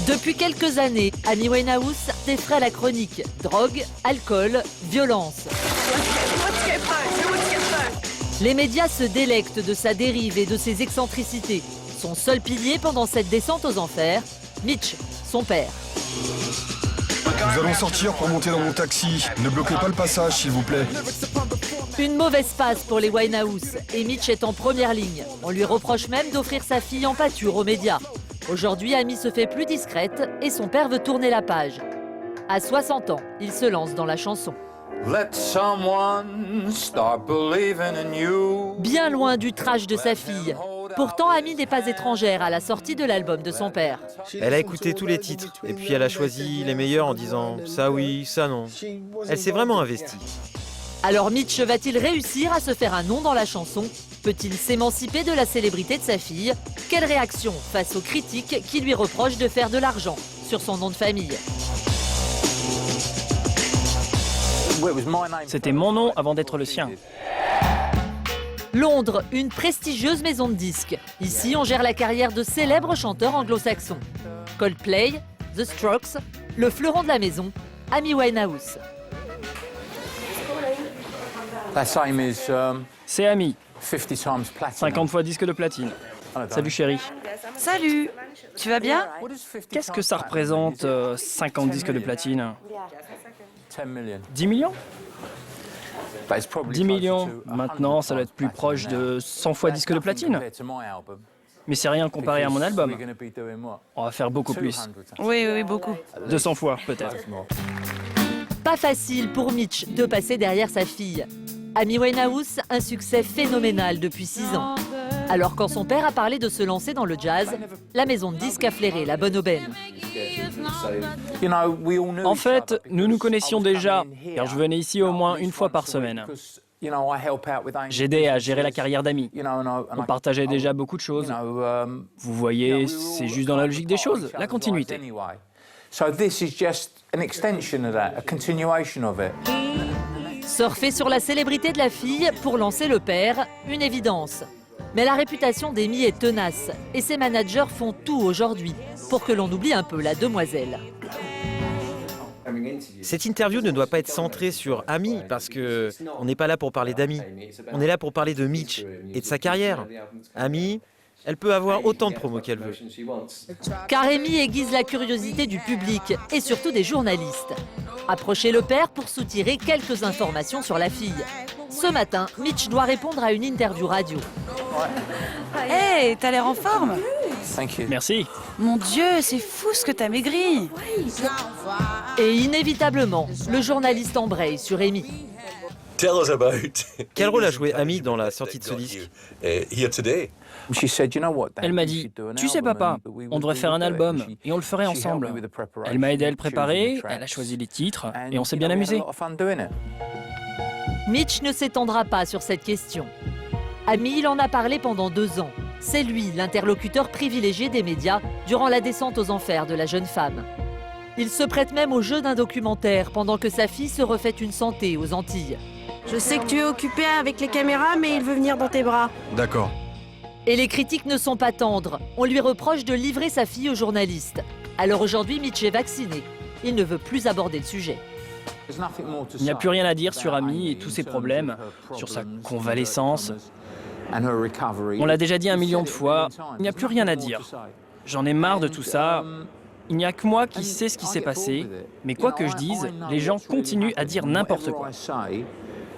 Depuis quelques années, Amy Winehouse défraie la chronique drogue, alcool, violence. Les médias se délectent de sa dérive et de ses excentricités. Son seul pilier pendant cette descente aux enfers, Mitch, son père. Nous allons sortir pour monter dans mon taxi. Ne bloquez pas le passage, s'il vous plaît. Une mauvaise passe pour les Winehouse et Mitch est en première ligne. On lui reproche même d'offrir sa fille en pâture aux médias. Aujourd'hui, Amy se fait plus discrète et son père veut tourner la page. À 60 ans, il se lance dans la chanson. Let someone start believing in you. Bien loin du trash de sa fille. Pourtant, Amy n'est pas étrangère à la sortie de l'album de son père. Elle a écouté tous les titres et puis elle a choisi les meilleurs en disant « ça oui, ça non ». Elle s'est vraiment investie. Alors Mitch va-t-il réussir à se faire un nom dans la chanson? Peut-il s'émanciper de la célébrité de sa fille? Quelle réaction face aux critiques qui lui reprochent de faire de l'argent sur son nom de famille? C'était mon nom avant d'être le sien. Londres, une prestigieuse maison de disques. Ici, on gère la carrière de célèbres chanteurs anglo-saxons. Coldplay, The Strokes, le fleuron de la maison, Amy Winehouse. C'est Amy, 50 50 fois disque de platine. Salut chérie. Salut, tu vas bien? Qu'est-ce que ça représente 50 disques de platine? 10 millions? 10 millions, maintenant ça doit être plus proche de 100 fois disque de platine. Mais c'est rien comparé à mon album. On va faire beaucoup plus. Oui, beaucoup. 200 fois peut-être. Pas facile pour Mitch de passer derrière sa fille. Amy Winehouse, un succès phénoménal depuis 6 ans. Alors quand son père a parlé de se lancer dans le jazz, la maison de disques a flairé la bonne aubaine. En fait, nous nous connaissions déjà, car je venais ici au moins une fois par semaine. J'aidais à gérer la carrière d'Amy. On partageait déjà beaucoup de choses. Vous voyez, c'est juste dans la logique des choses, la continuité. Surfer sur la célébrité de la fille pour lancer le père, une évidence. Mais la réputation d'Amy est tenace et ses managers font tout aujourd'hui pour que l'on oublie un peu la demoiselle. Cette interview ne doit pas être centrée sur Amy parce que on n'est pas là pour parler d'Amy. On est là pour parler de Mitch et de sa carrière. Amy, elle peut avoir autant de promos qu'elle veut. Car Amy aiguise la curiosité du public et surtout des journalistes. Approchez le père pour soutirer quelques informations sur la fille. Ce matin, Mitch doit répondre à une interview radio. Hey, t'as l'air en forme? Merci. Mon Dieu, c'est fou ce que t'as maigri. Et inévitablement, le journaliste embraye sur Amy. Quel rôle a joué Amy dans la sortie de ce disque? Elle m'a dit, tu sais papa, on devrait faire un album et on le ferait ensemble. Elle m'a aidé à le préparer, elle a choisi les titres et on s'est bien amusé. Mitch ne s'étendra pas sur cette question. Amy, il en a parlé pendant 2 ans. C'est lui, l'interlocuteur privilégié des médias durant la descente aux enfers de la jeune femme. Il se prête même au jeu d'un documentaire pendant que sa fille se refait une santé aux Antilles. Je sais que tu es occupé avec les caméras, mais il veut venir dans tes bras. D'accord. Et les critiques ne sont pas tendres. On lui reproche de livrer sa fille aux journalistes. Alors aujourd'hui, Mitch est vacciné. Il ne veut plus aborder le sujet. Il n'y a plus rien à dire sur Amy et tous ses problèmes, sur sa convalescence. On l'a déjà dit 1 million de fois, il n'y a plus rien à dire. J'en ai marre de tout ça. Il n'y a que moi qui sais ce qui s'est passé, mais quoi que je dise, les gens continuent à dire n'importe quoi.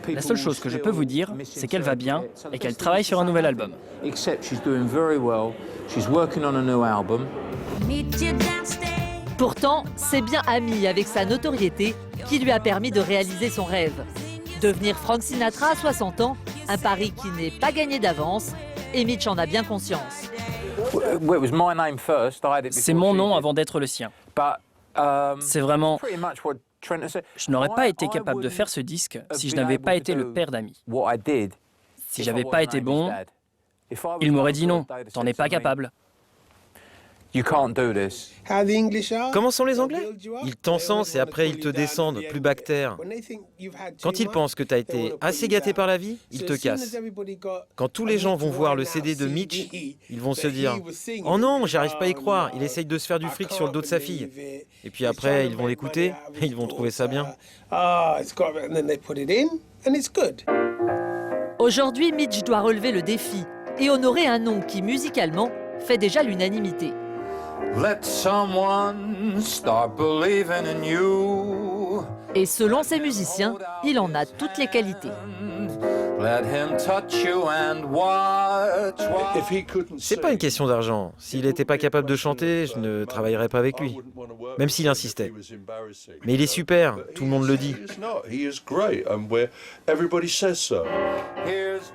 La seule chose que je peux vous dire, c'est qu'elle va bien et qu'elle travaille sur un nouvel album. Pourtant, c'est bien Amy, avec sa notoriété, qui lui a permis de réaliser son rêve. Devenir Frank Sinatra à 60 ans, un pari qui n'est pas gagné d'avance, et Mitch en a bien conscience. C'est mon nom avant d'être le sien. C'est vraiment... Je n'aurais pas été capable de faire ce disque si je n'avais pas été le père d'Amy. Si j'avais pas été bon, il m'aurait dit non, t'en es pas capable. You can't do this. Comment sont les Anglais? Ils t'encensent et après ils te descendent, plus bactère. Quand ils pensent que tu as été assez gâté par la vie, ils te cassent. Quand tous les gens vont voir le CD de Mitch, ils vont se dire « Oh non, j'arrive pas à y croire, il essaye de se faire du fric sur le dos de sa fille. » Et puis après, ils vont l'écouter et ils vont trouver ça bien. Aujourd'hui, Mitch doit relever le défi et honorer un nom qui, musicalement, fait déjà l'unanimité. Let someone start believing in you. Et selon ses musiciens, il en a toutes les qualités. Let him touch you and watch. C'est pas une question d'argent. S'il n'était pas capable de chanter, je ne travaillerais pas avec lui. Même s'il insistait. Mais il est super, tout le monde le dit.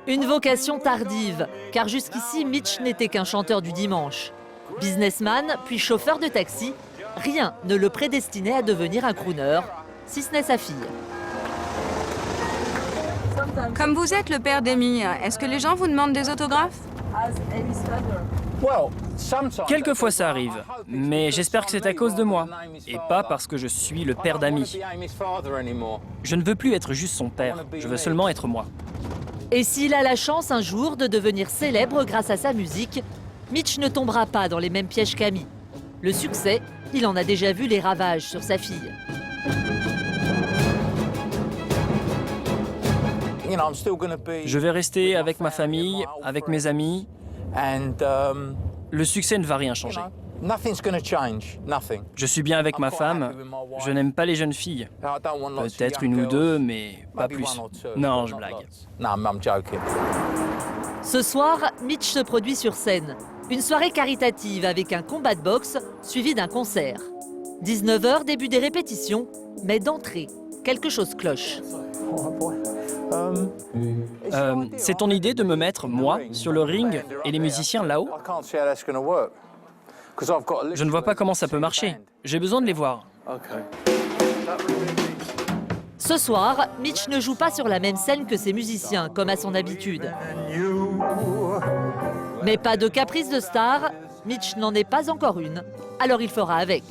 Une vocation tardive, car jusqu'ici, Mitch n'était qu'un chanteur du dimanche. Businessman, puis chauffeur de taxi, rien ne le prédestinait à devenir un crooner, si ce n'est sa fille. Comme vous êtes le père d'Amy, est-ce que les gens vous demandent des autographes? Quelquefois ça arrive, mais j'espère que c'est à cause de moi, et pas parce que je suis le père d'Amy. Je ne veux plus être juste son père, je veux seulement être moi. Et s'il a la chance un jour de devenir célèbre grâce à sa musique, Mitch ne tombera pas dans les mêmes pièges qu'Amy. Le succès, il en a déjà vu les ravages sur sa fille. Je vais rester avec ma famille, avec mes amis. Le succès ne va rien changer. Je suis bien avec ma femme. Je n'aime pas les jeunes filles. Peut-être une ou deux, mais pas plus. Non, je blague. Ce soir, Mitch se produit sur scène. Une soirée caritative avec un combat de boxe suivi d'un concert. 19h, début des répétitions, mais d'entrée, quelque chose cloche. C'est ton idée de me mettre, moi, sur le ring et les musiciens là-haut? Je ne vois pas comment ça peut marcher. J'ai besoin de les voir. Ce soir, Mitch ne joue pas sur la même scène que ses musiciens, comme à son habitude. Mais pas de caprice de star, Mitch n'en est pas encore une, alors il fera avec.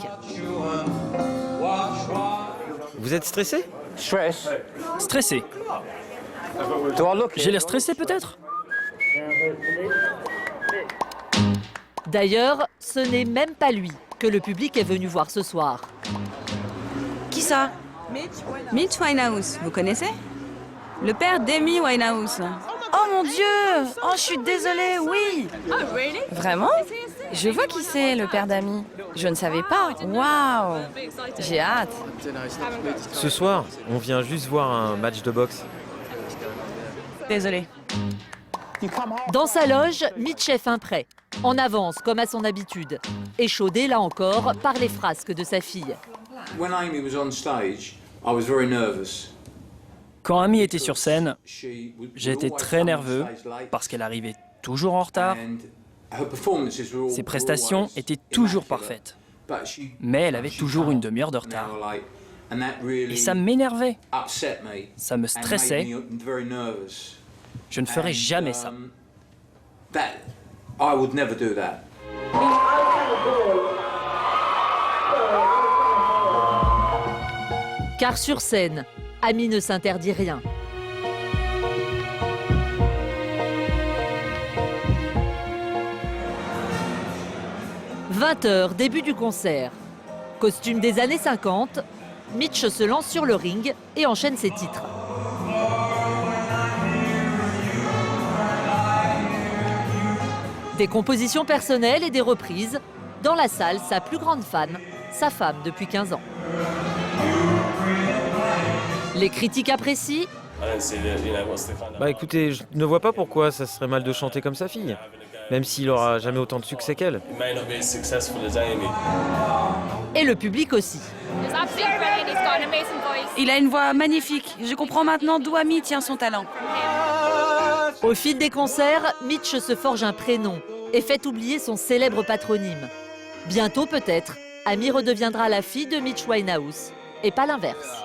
Vous êtes stressé? Stressé. J'ai l'air stressé peut-être? D'ailleurs, ce n'est même pas lui que le public est venu voir ce soir. Qui ça? Mitch Winehouse, vous connaissez? Le père d'Amy Winehouse. Oh mon Dieu! Oh, je suis désolée, oui! Vraiment? Je vois qui c'est, le père d'Amy. Je ne savais pas. Waouh! J'ai hâte. Ce soir, on vient juste voir un match de boxe. Désolée. Dans sa loge, Mitch est fin prêt, en avance comme à son habitude, échaudé là encore par les frasques de sa fille. Quand Amy était sur scène, j'étais très nerveux parce qu'elle arrivait toujours en retard. Ses prestations étaient toujours parfaites, mais elle avait toujours une demi-heure de retard. Et ça m'énervait, ça me stressait. Je ne ferais jamais ça. Car sur scène, Amy ne s'interdit rien. « 20h, début du concert. Costume des années 50, Mitch se lance sur le ring et enchaîne ses titres. Des compositions personnelles et des reprises. Dans la salle, sa plus grande fan, sa femme depuis 15 ans. Les critiques apprécient. Bah écoutez, je ne vois pas pourquoi ça serait mal de chanter comme sa fille, même s'il aura jamais autant de succès qu'elle. Et le public aussi. Il a une voix magnifique. Je comprends maintenant d'où Amy tient son talent. Au fil des concerts, Mitch se forge un prénom et fait oublier son célèbre patronyme. Bientôt peut-être, Amy redeviendra la fille de Mitch Winehouse, et pas l'inverse.